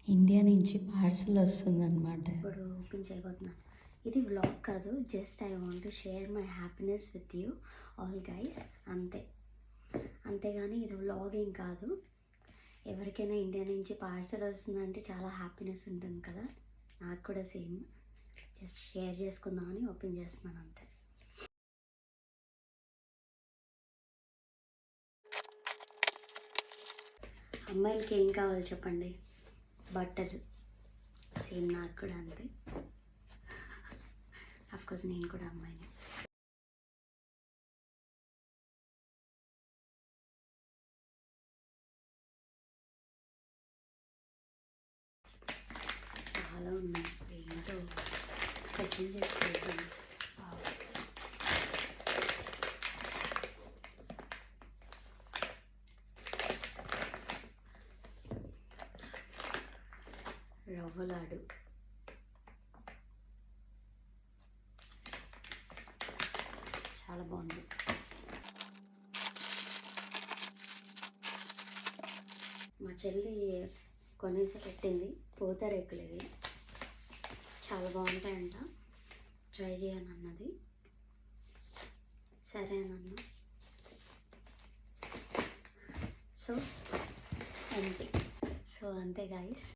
India నుంచి parcel వస్తుందన్నమాట. ఇప్పుడు ఓపెన్ చేయబోతున్నాను. ఇది వ్లాగ్ కాదు, just I want to share my happiness with you all guys, అంతే. అంతేగాని ఇది వ్లాగింగ్ కాదు. ఎవరికైనా ఇండియా నుంచి పార్సల్ వస్తుందంటే చాలా హ్యాపీనెస్ ఉంటుంది కదా, నాకు కూడా సేమ్. జస్ట్ షేర్ చేసుకుందామని ఓపెన్ చేస్తున్నాను అంతే. అమ్మాయిలకి ఏం కావాలో చెప్పండి? బట్టలు. సేమ్ నాకు కూడా అంతే. అఫ్కోర్స్ నేను కూడా అమ్మాయిని. చాలా ఉన్నాయి, ఏంటో కటింగ్ చేసుకోవాలి. రవ్వలాడు, చాలా బాగుంది. మా చెల్లి కొనేసి పెట్టింది, పూతరేకులు ఇవి. చాలా బాగుంటాయంట, ట్రై చేయనన్నది. సరే అన్న. సో అంతే గాయస్.